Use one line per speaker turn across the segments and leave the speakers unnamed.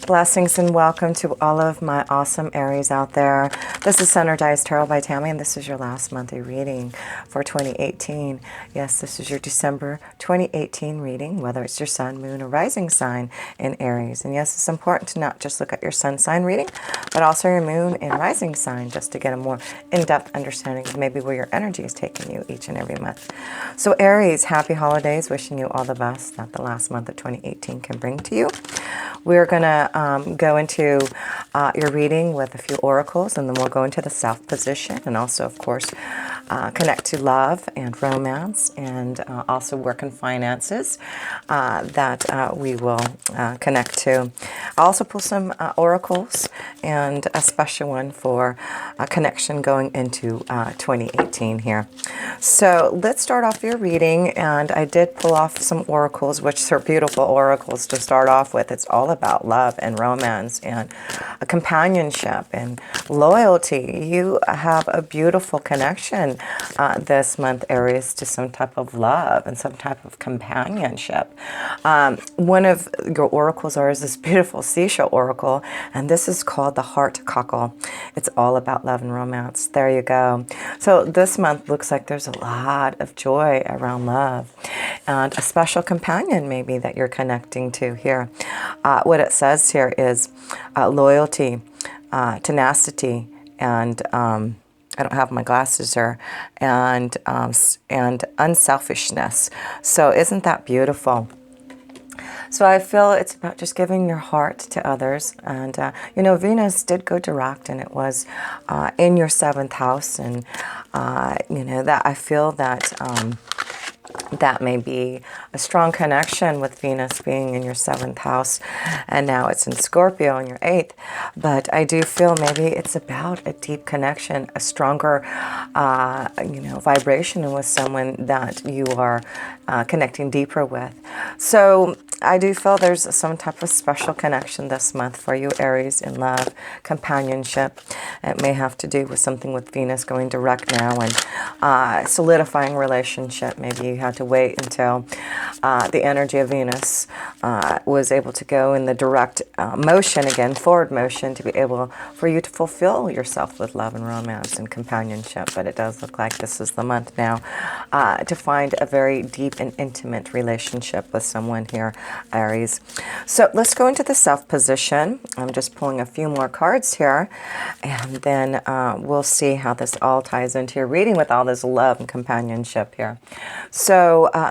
Blessings and welcome to all of my awesome Aries out there. This is Energized Tarot by Tammy, and this is your last monthly reading for 2018. Yes, this is your December 2018 reading, whether it's your sun, moon, or rising sign in Aries. And yes, it's important to not just look at your sun sign reading, but also your moon and rising sign, just to get a more in-depth understanding of maybe where your energy is taking you each and every month. So Aries, happy holidays. Wishing you all the best that the last month of 2018 can bring to you. We're going to go into your reading with a few oracles, and then we'll go into the self position, and also, of course, connect to love and romance, and also work and finances that we will connect to. I'll also pull some oracles and a special one for a connection going into 2018 here. So let's start off your reading, and I did pull off some oracles, which are beautiful oracles to start off with. It's all about love and romance and a companionship and loyalty. You have a beautiful connection this month, Aries, to some type of love and some type of companionship. One of your oracles is this beautiful seashell oracle, and this is called the heart cockle. It's all about love and romance. There you go. So this month looks like there's a lot of joy around love and a special companion maybe that you're connecting to here. What it says here is loyalty, tenacity, and I don't have my glasses here, and unselfishness. So isn't that beautiful? So I feel it's about just giving your heart to others. And, you know, Venus did go direct, and it was in your 7th house. And, you know, that I feel that that may be a strong connection with Venus being in your 7th house, and now it's in Scorpio in your 8th. But I do feel maybe it's about a deep connection, a stronger, you know, vibration with someone that you are connecting deeper with. So I do feel there's some type of special connection this month for you, Aries, in love, companionship. It may have to do with something with Venus going direct now and solidifying relationship. Maybe you had to wait until the energy of Venus was able to go in the direct motion again, forward motion, to be able for you to fulfill yourself with love and romance and companionship. But it does look like this is the month now to find a very deep and intimate relationship with someone here, Aries. So let's go into the self position. I'm just pulling a few more cards here, and then we'll see how this all ties into your reading with all this love and companionship here. So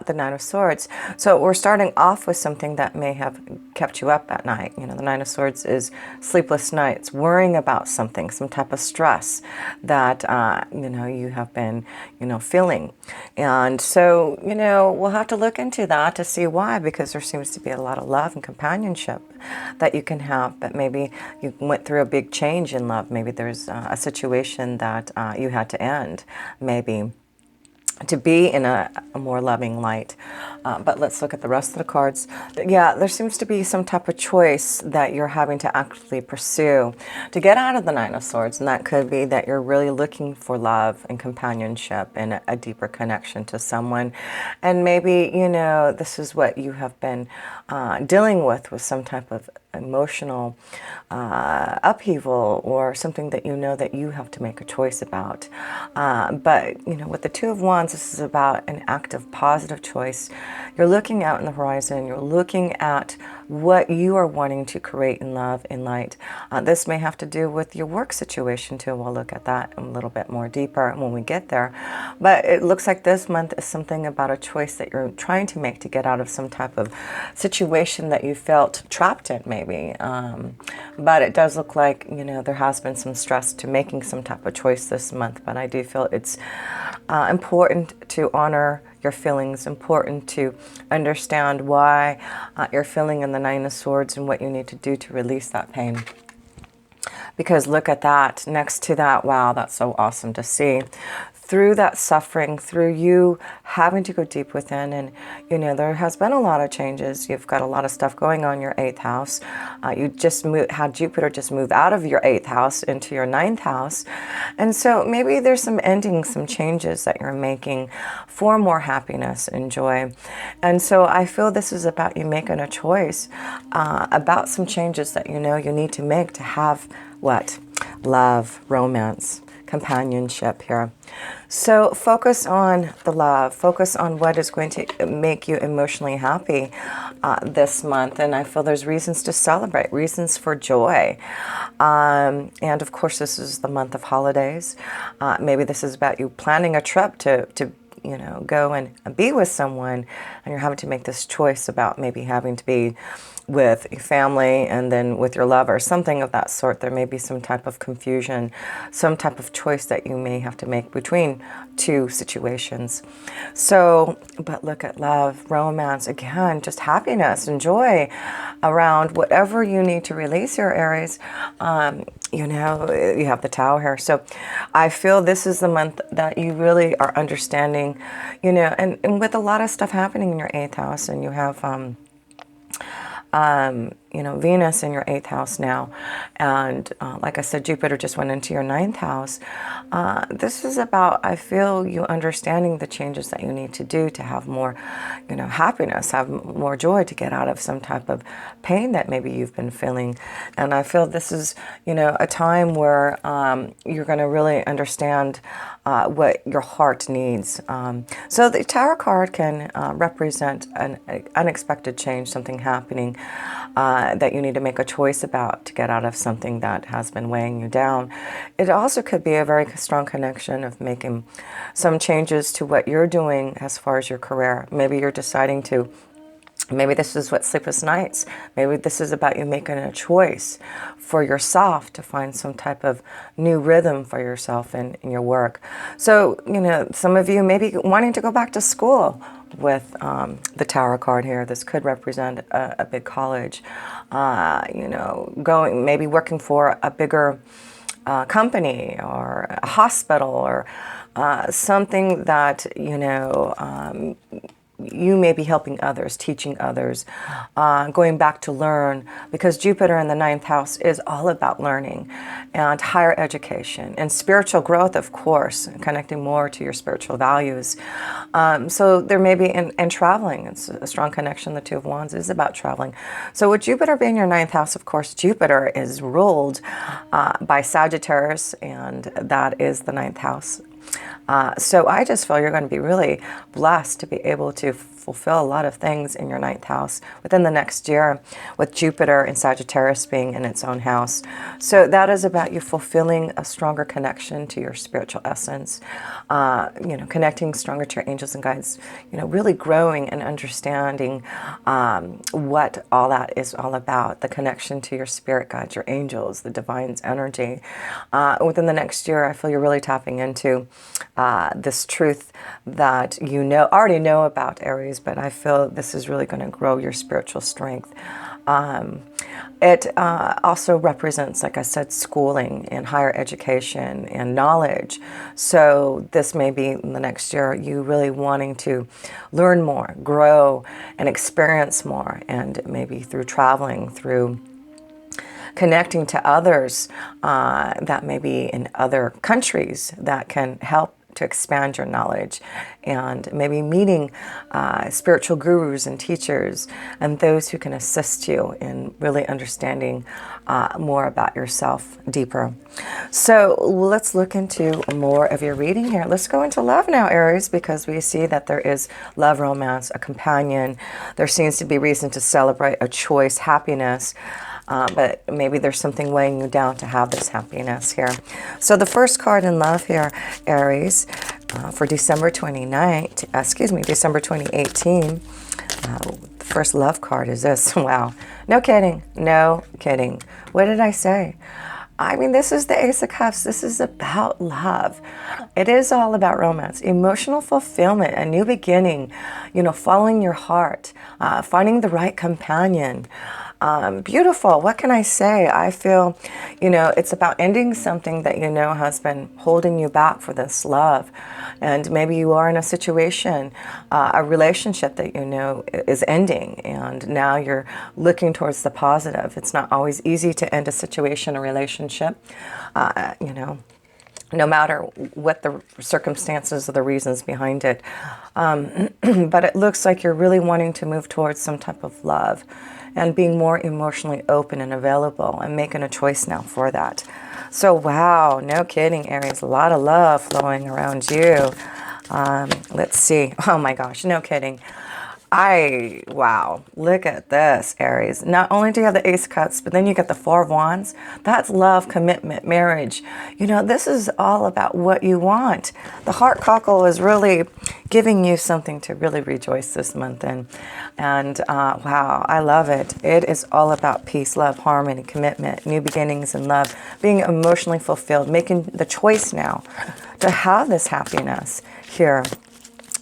the Nine of Swords. So we're starting off with something that may have kept you up at night. You know, the Nine of Swords is sleepless nights, worrying about something, some type of stress that, you know, you have been, you know, feeling. And so, you know, we'll have to look into that to see why, because there seems to be a lot of love and companionship that you can have, but maybe you went through a big change in love. Maybe there's a situation that you had to end, maybe to be in a more loving light. But let's look at the rest of the cards. Yeah, there seems to be some type of choice that you're having to actually pursue to get out of the Nine of Swords. And that could be that you're really looking for love and companionship and a deeper connection to someone. And maybe, you know, this is what you have been dealing with some type of emotional upheaval, or something that you know that you have to make a choice about. But, you know, with the Two of Wands, this is about an active, positive choice. You're looking out in the horizon. You're looking at what you are wanting to create in love, in light. This may have to do with your work situation too. We'll look at that a little bit more deeper when we get there. But it looks like this month is something about a choice that you're trying to make to get out of some type of situation that you felt trapped in, maybe. But it does look like, you know, there has been some stress to making some type of choice this month. But I do feel it's important to honor your feelings, important to understand why you're feeling in the Nine of Swords and what you need to do to release that pain. Because look at that, next to that, wow, that's so awesome to see. through that suffering, through you having to go deep within. And, there has been a lot of changes. You've got a lot of stuff going on in your 8th house. You just had Jupiter just move out of your 8th house into your 9th house. And so maybe there's some endings, some changes that you're making for more happiness and joy. And so I feel this is about you making a choice about some changes that you need to make to have what? Love, romance, companionship here. So focus on the love, focus on what is going to make you emotionally happy this month. And I feel there's reasons to celebrate, reasons for joy. And of course, this is the month of holidays. Maybe this is about you planning a trip to go and be with someone, and you're having to make this choice about maybe having to be with your family and then with your lover, something of that sort. There may be some type of confusion, some type of choice that you may have to make between two situations. So, but look at love, romance, again, just happiness and joy around whatever you need to release your Aries. You have the Tower here. So I feel this is the month that you really are understanding, and with a lot of stuff happening in your 8th house, and you have, Venus in your 8th house now. And like I said, Jupiter just went into your 9th house. This is about, I feel, you understanding the changes that you need to do to have more, happiness, have more joy, to get out of some type of pain that maybe you've been feeling. And I feel this is, a time where you're going to really understand what your heart needs. So the Tower card can represent an unexpected change, something happening that you need to make a choice about to get out of something that has been weighing you down. It also could be a very strong connection of making some changes to what you're doing as far as your career. Maybe you're deciding to, maybe this is what sleepless nights, maybe this is about you making a choice for yourself to find some type of new rhythm for yourself in your work. So, some of you may be wanting to go back to school with the Tower card here. This could represent a big college, going, maybe working for a bigger company or a hospital, or something that, you may be helping others, teaching others, going back to learn, because Jupiter in the 9th house is all about learning and higher education and spiritual growth, of course, connecting more to your spiritual values. So there may be, and traveling, it's a strong connection. The 2 of Wands is about traveling. So with Jupiter being your 9th house, of course, Jupiter is ruled by Sagittarius, and that is the 9th house. So I just feel you're going to be really blessed to be able to fulfill a lot of things in your 9th house within the next year, with Jupiter and Sagittarius being in its own house. So that is about you fulfilling a stronger connection to your spiritual essence, connecting stronger to your angels and guides, really growing and understanding what all that is all about, the connection to your spirit guides, your angels, the divine's energy. Within the next year, I feel you're really tapping into this truth that already know about, Aries, but I feel this is really going to grow your spiritual strength. It also represents, like I said, schooling and higher education and knowledge. So this may be in the next year you really wanting to learn more, grow, and experience more, and maybe through traveling, through connecting to others that may be in other countries that can help to expand your knowledge, and maybe meeting spiritual gurus and teachers and those who can assist you in really understanding more about yourself deeper. So let's look into more of your reading here. Let's go into love now, Aries, because we see that there is love, romance, a companion. There seems to be reason to celebrate a choice, happiness. But maybe there's something weighing you down to have this happiness here. So the first card in love here, Aries, for December 2018. The first love card is this. Wow. No kidding. No kidding. What did I say? I mean, this is the Ace of Cups. This is about love. It is all about romance, emotional fulfillment, a new beginning, following your heart, finding the right companion. Beautiful. What can I say? I feel, it's about ending something that has been holding you back for this love. And maybe you are in a situation, a relationship that is ending, and now you're looking towards the positive. It's not always easy to end a situation, a relationship, no matter what the circumstances or the reasons behind it. But it looks like you're really wanting to move towards some type of love and being more emotionally open and available and making a choice now for that. So, wow, no kidding, Aries. A lot of love flowing around you. Let's see. Oh my gosh, no kidding. Wow, look at this, Aries. Not only do you have the Ace of Cups, but then you get the Four of Wands. That's love, commitment, marriage. This is all about what you want. The heart cockle is really giving you something to really rejoice this month in. And wow, I love it. It is all about peace, love, harmony, commitment, new beginnings in love, being emotionally fulfilled, making the choice now to have this happiness here,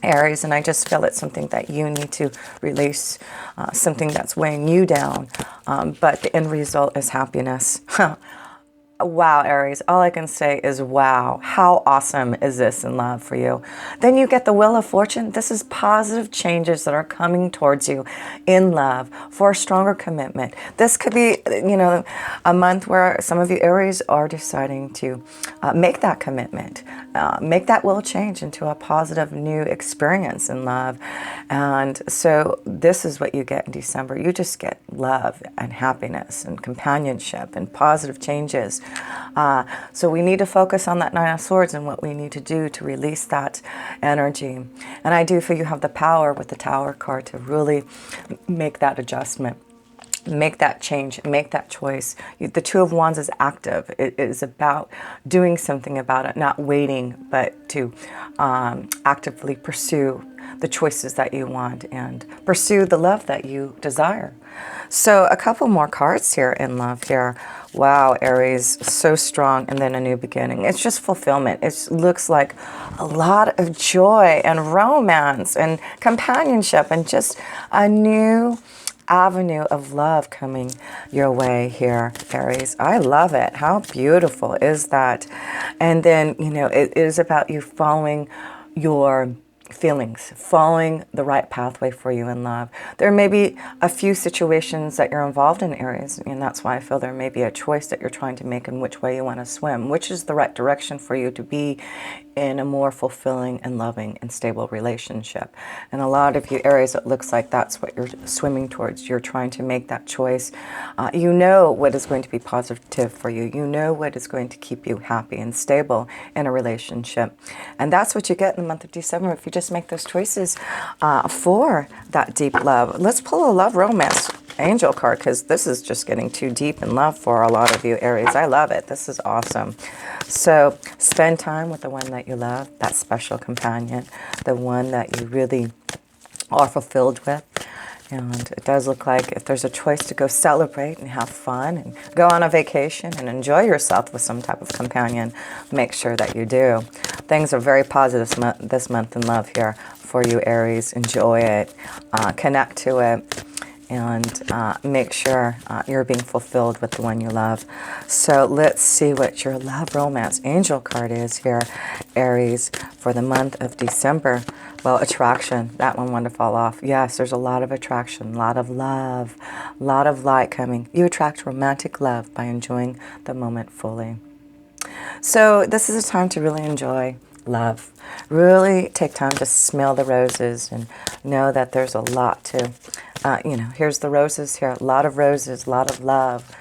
Aries. And I just feel it's something that you need to release, something that's weighing you down, but the end result is happiness. Wow, Aries, all I can say is wow. How awesome is this in love for you? Then you get the Wheel of Fortune. This is positive changes that are coming towards you in love for a stronger commitment. This could be, a month where some of you Aries are deciding to make that commitment, make that will change into a positive new experience in love. And so this is what you get in December. You just get love and happiness and companionship and positive changes. So we need to focus on that Nine of Swords and what we need to do to release that energy. And I do feel you have the power with the Tower card to really make that adjustment, make that change, make that choice. The Two of Wands is active. It is about doing something about it, not waiting, but to actively pursue the choices that you want and pursue the love that you desire. So a couple more cards here in love here. Wow, Aries, so strong, and then a new beginning. It's just fulfillment. It looks like a lot of joy and romance and companionship and just a new avenue of love coming your way here, Aries. I love it. How beautiful is that? And then, it is about you following your feelings, following the right pathway for you in love. There may be a few situations that you're involved in, Aries, and that's why I feel there may be a choice that you're trying to make in which way you want to swim, which is the right direction for you to be in a more fulfilling and loving and stable relationship. And a lot of you Aries, it looks like that's what you're swimming towards. You're trying to make that choice. You know what is going to be positive for you. You know what is going to keep you happy and stable in a relationship. And that's what you get in the month of December if you just make those choices for that deep love. Let's pull a love romance angel card, because this is just getting too deep in love for a lot of you Aries. I love it. This is awesome. So spend time with the one that you love, that special companion, the one that you really are fulfilled with. And it does look like if there's a choice to go celebrate and have fun and go on a vacation and enjoy yourself with some type of companion, make sure that you do. Things are very positive this month in love here for you Aries. Enjoy it, connect to it, and make sure you're being fulfilled with the one you love. So let's see what your love romance angel card is here, Aries, for the month of December. Well, attraction, that one wanted to fall off. Yes, there's a lot of attraction, a lot of love, a lot of light coming. You attract romantic love by enjoying the moment fully. So this is a time to really enjoy love. Really take time to smell the roses and know that there's a lot to, here's the roses here, a lot of roses, a lot of love.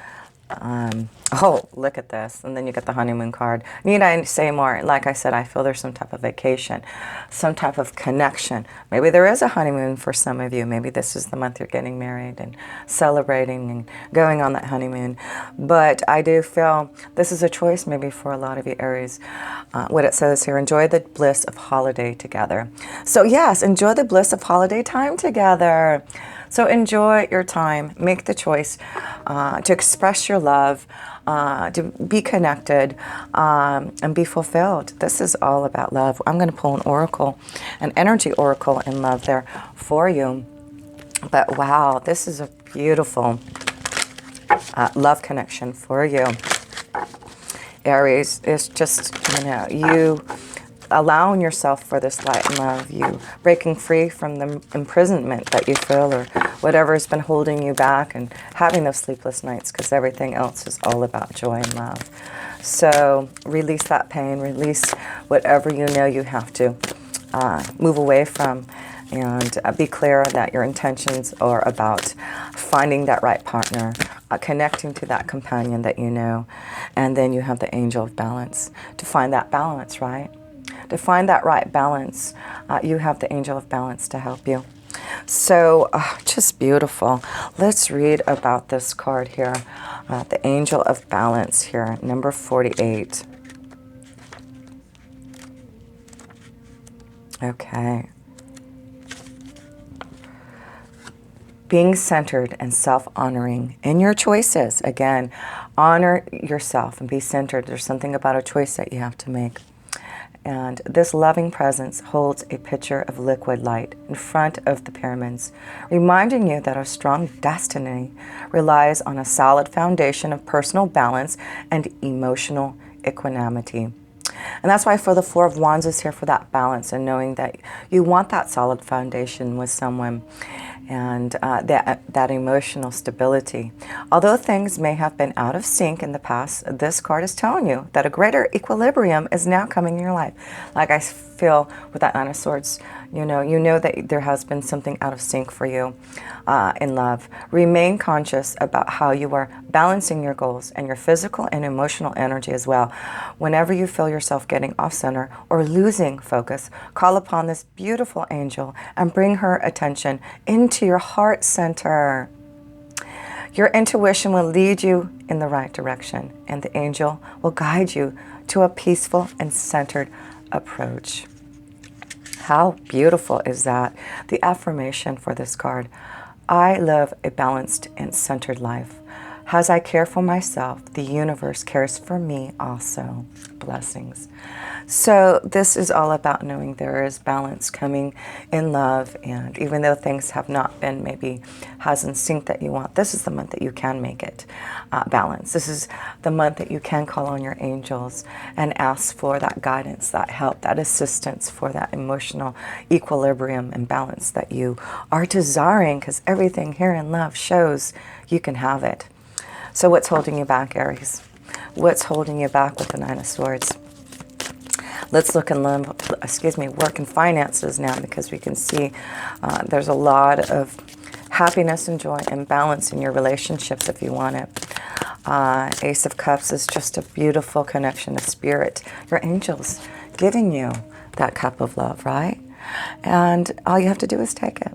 Oh, look at this. And then you get the honeymoon card. Need I say more? Like I said, I feel there's some type of vacation, some type of connection. Maybe there is a honeymoon for some of you. Maybe this is the month you're getting married and celebrating and going on that honeymoon. But I do feel this is a choice maybe for a lot of you Aries. What it says here, enjoy the bliss of holiday together. So yes, enjoy the bliss of holiday time together. So enjoy your time. Make the choice to express your love, to be connected, and be fulfilled. This is all about love. I'm going to pull an oracle, an energy oracle in love there for you. But wow, this is a beautiful love connection for you. Aries is just, you allowing yourself for this light and love, you breaking free from the imprisonment that you feel or whatever has been holding you back, and having those sleepless nights, because everything else is all about joy and love. So release that pain, release whatever you know you have to move away from, and be clear that your intentions are about finding that right partner, connecting to that companion that you know, and then you have the angel of balance to find that balance, right? To find that right balance, you have the angel of balance to help you. So just beautiful. Let's read about this card here. The angel of balance here, number 48. Okay. Being centered and self-honoring in your choices. Again, honor yourself and be centered. There's something about a choice that you have to make. And this loving presence holds a pitcher of liquid light in front of the pyramids, reminding you that a strong destiny relies on a solid foundation of personal balance and emotional equanimity. And that's why for the Four of Wands is here for that balance, and knowing that you want that solid foundation with someone, and that emotional stability. Although things may have been out of sync in the past, this card is telling you that a greater equilibrium is now coming in your life. Like I feel with that Nine of Swords, you know that there has been something out of sync for you in love. Remain conscious about how you are balancing your goals and your physical and emotional energy as well. Whenever you feel yourself getting off center or losing focus, call upon this beautiful angel and bring her attention into your heart center. Your intuition will lead you in the right direction, and the angel will guide you to a peaceful and centered approach. How beautiful is that? The affirmation for this card: I live a balanced and centered life. As I care for myself, the universe cares for me also. Blessings. So this is all about knowing there is balance coming in love, and even though things have not been maybe as in sync that you want, this is the month that you can make it balance. This is the month that you can call on your angels and ask for that guidance, that help, that assistance for that emotional equilibrium and balance that you are desiring, because everything here in love shows you can have it. So what's holding you back, Aries? What's holding you back with the Nine of Swords? Let's look in work and finances now, because we can see there's a lot of happiness and joy and balance in your relationships if you want it. Ace of Cups is just a beautiful connection of spirit. Your angels giving you that cup of love, right? And all you have to do is take it.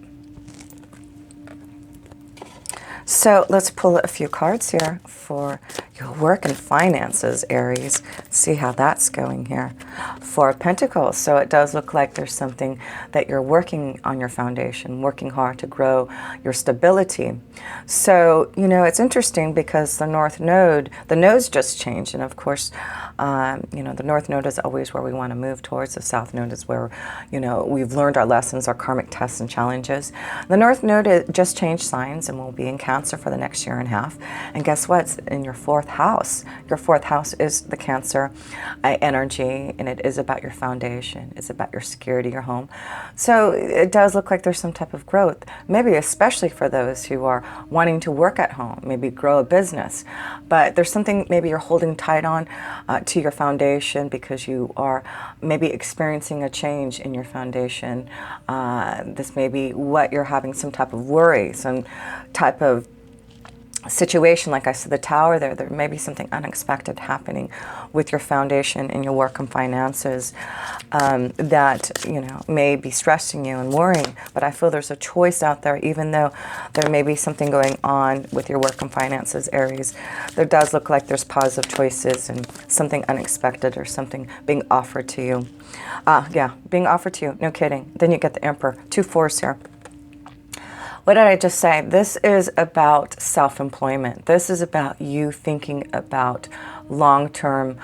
So let's pull a few cards here for your work and finances, Aries. See how that's going here. Four of Pentacles. So it does look like there's something that you're working on your foundation, working hard to grow your stability. So, it's interesting because the North Node, the nodes just changed. And of course, the North Node is always where we want to move towards. The South Node is where, we've learned our lessons, our karmic tests and challenges. The North Node just changed signs and will be in Cancer for the next year and a half. And guess what? It's in your fourth house. Your fourth house is the Cancer energy, and it is about your foundation. It's about your security, your home. So it does look like there's some type of growth, maybe especially for those who are wanting to work at home, maybe grow a business. But there's something maybe you're holding tight on to your foundation because you are maybe experiencing a change in your foundation. This may be what you're having some type of worry, some type of situation. Like I said, the Tower there may be something unexpected happening with your foundation and your work and finances that may be stressing you and worrying. But I feel there's a choice out there, even though there may be something going on with your work and finances, Aries. There does look like there's positive choices and something unexpected or something being offered to you. Being offered to you. No kidding. Then you get the Emperor. 2 4s here. What did I just say? This is about self-employment. This is about you thinking about long-term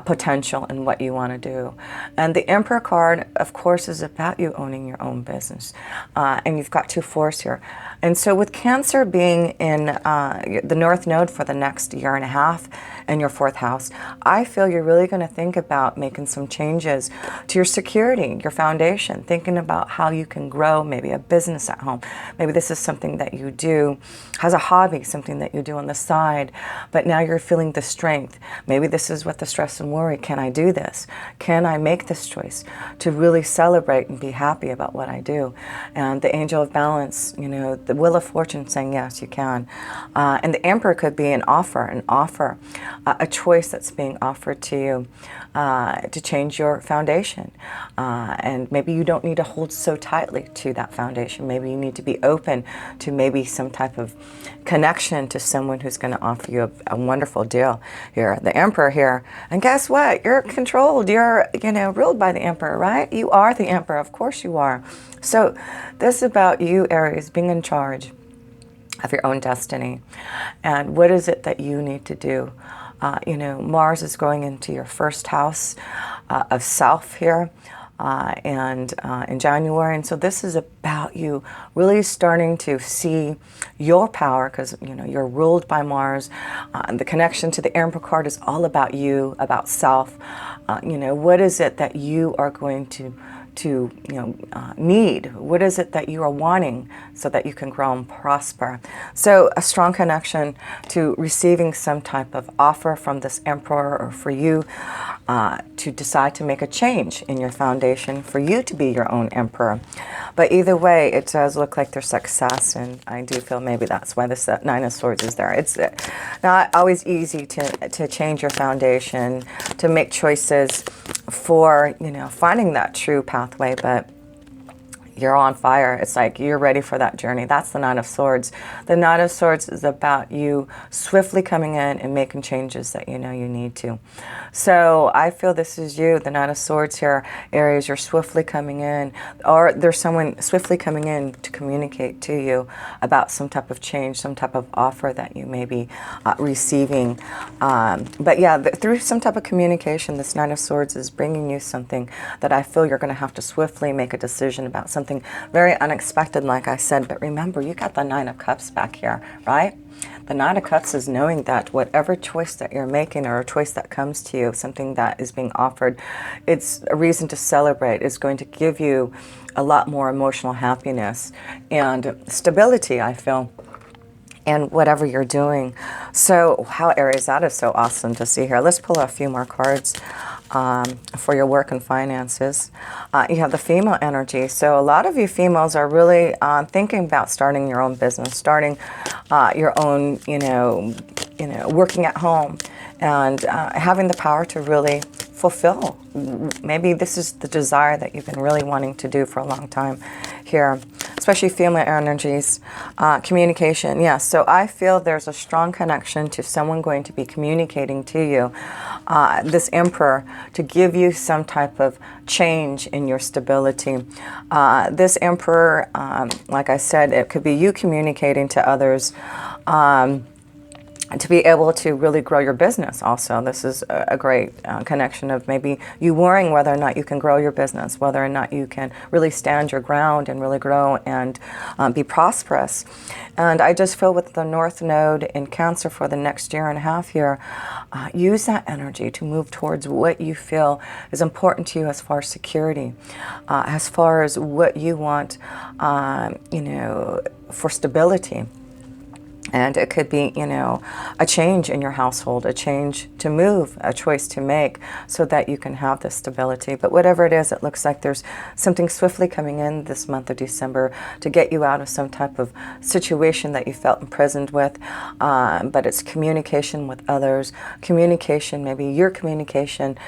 potential in what you want to do. And the Emperor card, of course, is about you owning your own business. And you've got 2 4s here. And so with Cancer being in the North Node for the next year and a half in your 4th house, I feel you're really going to think about making some changes to your security, your foundation, thinking about how you can grow maybe a business at home. Maybe this is something that you do as a hobby, something that you do on the side, but now you're feeling the strength. Maybe this is what the stress and worry. Can I do this? Can I make this choice to really celebrate and be happy about what I do? And the Angel of Balance, you know, the Wheel of Fortune saying yes, you can. And the Emperor could be an offer, a choice that's being offered to you to change your foundation. And maybe you don't need to hold so tightly to that foundation. Maybe you need to be open to maybe some type of connection to someone who's going to offer you a wonderful deal here. The Emperor here. And guess what? You're controlled. You're, you know, ruled by the Emperor, right? You are the Emperor. Of course you are. So this is about you, Aries, being in charge of your own destiny. And what is it that you need to do? You know, Mars is going into your 1st house of self here. In January. And so this is about you really starting to see your power, because, you know, you're ruled by Mars. And the connection to the Emperor card is all about you, about self. You know, what is it that you are going to need? What is it that you are wanting so that you can grow and prosper? So a strong connection to receiving some type of offer from this Emperor, or for you to decide to make a change in your foundation, for you to be your own Emperor. But either way, it does look like there's success, and I do feel maybe that's why this 9 of Swords is there. It's not always easy to change your foundation, to make choices for, you know, finding that true pathway, but you're on fire. It's like you're ready for that journey. That's the 9 of Swords. The 9 of Swords is about you swiftly coming in and making changes that you know you need to. So I feel this is you, the 9 of Swords here, Aries. You're swiftly coming in, or there's someone swiftly coming in to communicate to you about some type of change, some type of offer that you may be receiving. But yeah, through some type of communication, this 9 of Swords is bringing you something that I feel you're going to have to swiftly make a decision about, something very unexpected, like I said. But remember, you got the 9 of Cups back here, right? The 9 of Cups is knowing that whatever choice that you're making, or a choice that comes to you, something that is being offered, it's a reason to celebrate. It's going to give you a lot more emotional happiness and stability, I feel, and whatever you're doing. So, how, Aries, that is so awesome to see here. Let's pull a few more cards for your work and finances. You have the female energy. So a lot of you females are really thinking about starting your own business, starting your own, working at home, and having the power to really fulfill. Maybe this is the desire that you've been really wanting to do for a long time here, especially female energies. Communication, yes. So I feel there's a strong connection to someone going to be communicating to you, this Emperor, to give you some type of change in your stability. This Emperor, like I said, it could be you communicating to others, to be able to really grow your business also. This is a great connection of maybe you worrying whether or not you can grow your business, whether or not you can really stand your ground and really grow and be prosperous. And I just feel with the North Node in Cancer for the next year and a half here, use that energy to move towards what you feel is important to you as far as security, as far as what you want, for stability. And it could be, a change in your household, a change to move, a choice to make so that you can have this stability. But whatever it is, it looks like there's something swiftly coming in this month of December to get you out of some type of situation that you felt imprisoned with. But it's communication with others, communication, maybe your communication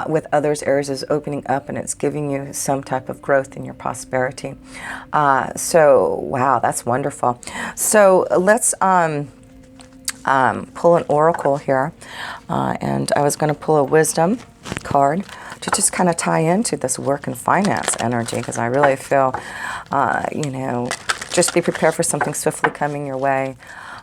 with others. Aries is opening up, and it's giving you some type of growth in your prosperity. So, wow, that's wonderful. So let's pull an oracle here, and I was going to pull a wisdom card to just kind of tie into this work and finance energy, because I really feel, just be prepared for something swiftly coming your way.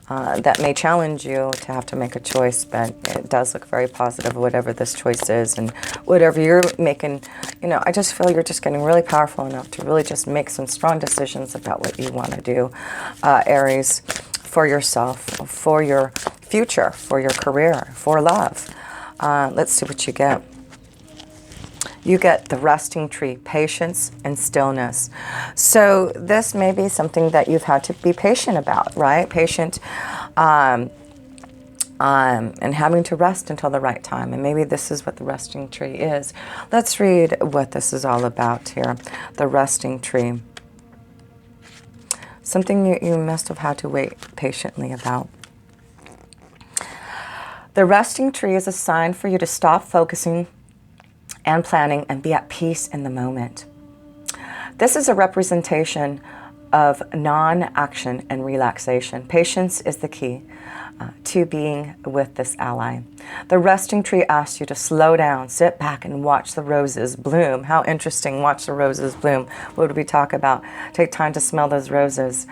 that may challenge you to have to make a choice, but it does look very positive, whatever this choice is and whatever you're making. You know, I just feel you're just getting really powerful enough to really just make some strong decisions about what you want to do, Aries, for yourself, for your future, for your career, for love. Let's see what you get. You get the resting tree, patience and stillness. So this may be something that you've had to be patient about, right? Patient and having to rest until the right time. And maybe this is what the resting tree is. Let's read what this is all about here. The resting tree. Something you must have had to wait patiently about. The resting tree is a sign for you to stop focusing and planning and be at peace in the moment. This is a representation of non-action and relaxation. Patience is the key to being with this ally. The resting tree asks you to slow down, sit back and watch the roses bloom. How interesting, watch the roses bloom. What did we talk about? Take time to smell those roses.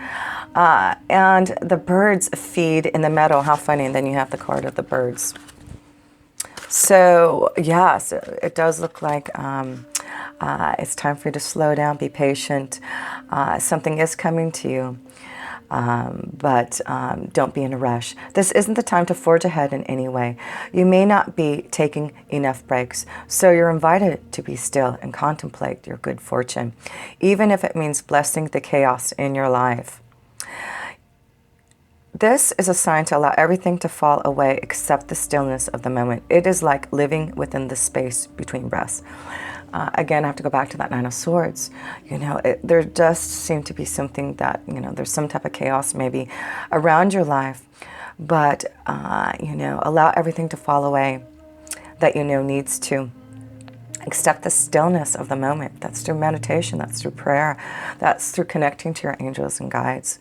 And the birds feed in the meadow. How funny. And then you have the card of the birds. So, yes, it does look like it's time for you to slow down, be patient. Something is coming to you, but don't be in a rush. This isn't the time to forge ahead in any way. You may not be taking enough breaks, so you're invited to be still and contemplate your good fortune, even if it means blessing the chaos in your life. This is a sign to allow everything to fall away except the stillness of the moment. It is like living within the space between breaths. Again, I have to go back to that Nine of Swords. You know, there does seem to be something that, you know, there's some type of chaos maybe around your life. But, you know, allow everything to fall away that you know needs to. Accept the stillness of the moment. That's through meditation. That's through prayer. That's through connecting to your angels and guides.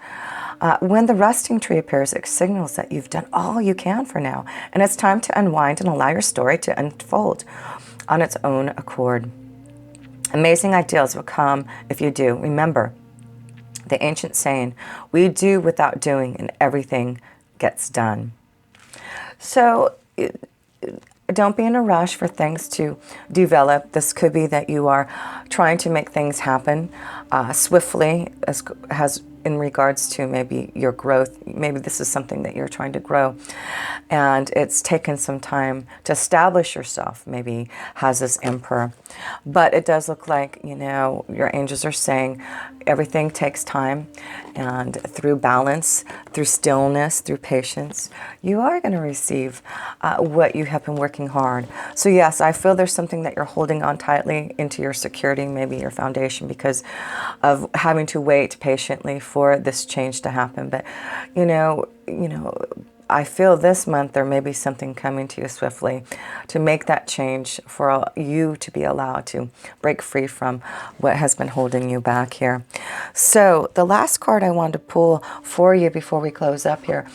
When the resting tree appears, it signals that you've done all you can for now, and it's time to unwind and allow your story to unfold on its own accord. Amazing ideas will come if you do. Remember the ancient saying, we do without doing, and everything gets done. So don't be in a rush for things to develop. This could be that you are trying to make things happen swiftly, as in regards to maybe your growth. Maybe this is something that you're trying to grow, and it's taken some time to establish yourself, maybe has this Emperor. But it does look like, you know, your angels are saying everything takes time, and through balance, through stillness, through patience, you are going to receive what you have been working hard. So yes, I feel there's something that you're holding on tightly into your security, maybe your foundation, because of having to wait patiently for this change to happen. But you know, I feel this month there may be something coming to you swiftly to make that change, for you to be allowed to break free from what has been holding you back here. So the last card I wanted to pull for you before we close up here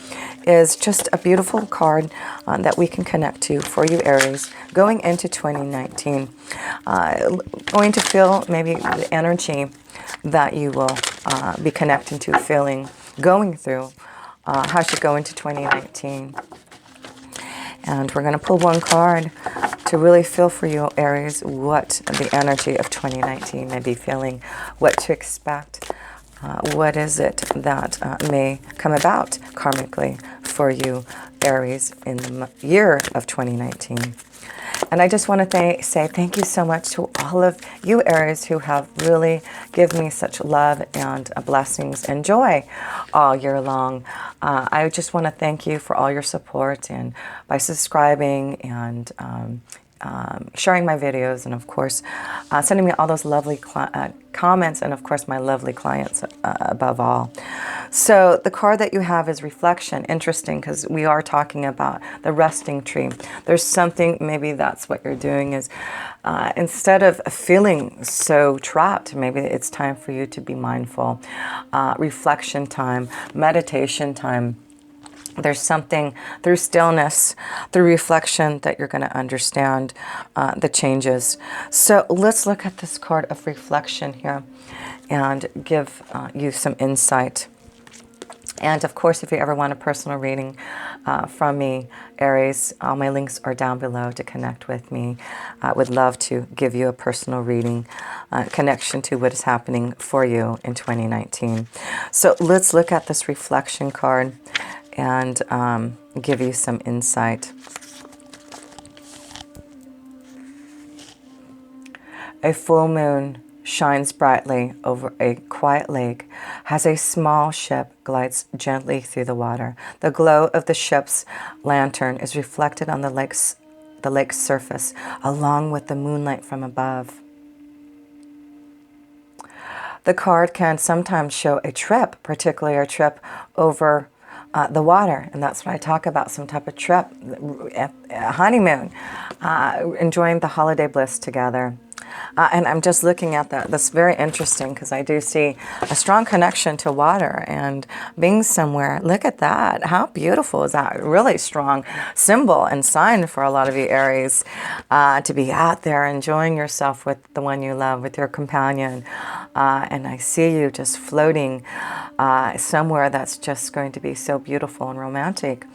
is just a beautiful card that we can connect to for you, Aries, going into 2019. Going to feel maybe the energy that you will be connecting to, feeling, going through. How should go into 2019. And we're going to pull one card to really feel for you, Aries, what the energy of 2019 may be feeling, what to expect, what is it that may come about karmically for you, Aries, in the year of 2019. And I just want to say thank you so much to all of you, Aries, who have really given me such love and blessings and joy all year long. I just want to thank you for all your support, and by subscribing and sharing my videos, and of course sending me all those lovely comments, and of course my lovely clients above all. So the card that you have is reflection. Interesting, because we are talking about the resting tree. There's something, maybe that's what you're doing, is instead of feeling so trapped, maybe it's time for you to be mindful. Reflection time, meditation time. There's something through stillness, through reflection, that you're going to understand the changes. So let's look at this card of reflection here and give you some insight And of course, if you ever want a personal reading from me, Aries, all my links are down below to connect with me. I would love to give you a personal reading, connection to what is happening for you in 2019. So let's look at this reflection card and give you some insight. A full moon shines brightly over a quiet lake as a small ship glides gently through the water. The glow of the ship's lantern is reflected on the lake's surface, along with the moonlight from above. The card can sometimes show a trip, particularly a trip over the water, and that's what I talk about, some type of trip, a honeymoon, enjoying the holiday bliss together. And I'm just looking at that. That's very interesting because I do see a strong connection to water and being somewhere. Look at that. How beautiful is that? Really strong symbol and sign for a lot of you Aries to be out there enjoying yourself with the one you love, with your companion. And I see you just floating somewhere that's just going to be so beautiful and romantic.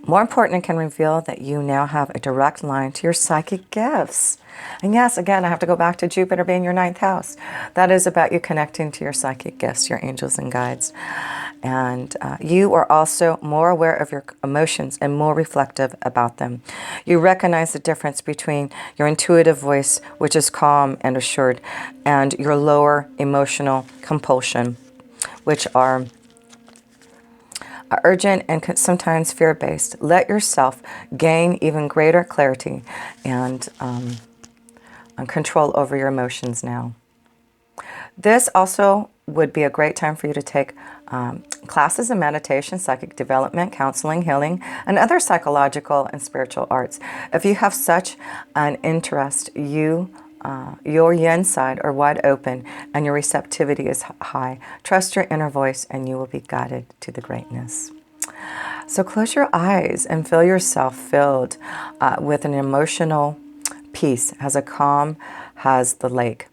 More important, it can reveal that you now have a direct line to your psychic gifts. And yes, again, I have to go back to Jupiter being your 9th house. That is about you connecting to your psychic gifts, your angels and guides. And you are also more aware of your emotions and more reflective about them. You recognize the difference between your intuitive voice, which is calm and assured, and your lower emotional compulsion, which are urgent and sometimes fear-based. Let yourself gain even greater clarity and control over your emotions now. This also would be a great time for you to take classes in meditation, psychic development, counseling, healing, and other psychological and spiritual arts. If you have such an interest, your yin side are wide open and your receptivity is high. Trust your inner voice and you will be guided to the greatness. So close your eyes and feel yourself filled with an emotional peace as a calm has the lake.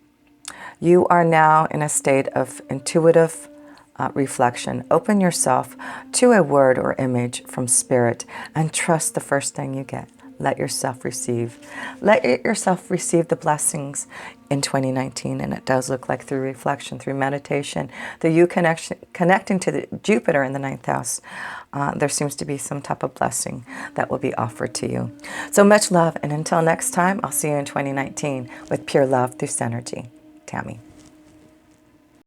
You are now in a state of intuitive reflection. Open yourself to a word or image from spirit and trust the first thing you get. Let yourself receive. Let yourself receive the blessings in 2019. And it does look like through reflection, through meditation, through you connecting to the Jupiter in the 9th house, there seems to be some type of blessing that will be offered to you. So much love. And until next time, I'll see you in 2019 with pure love through Synergy. Tammy.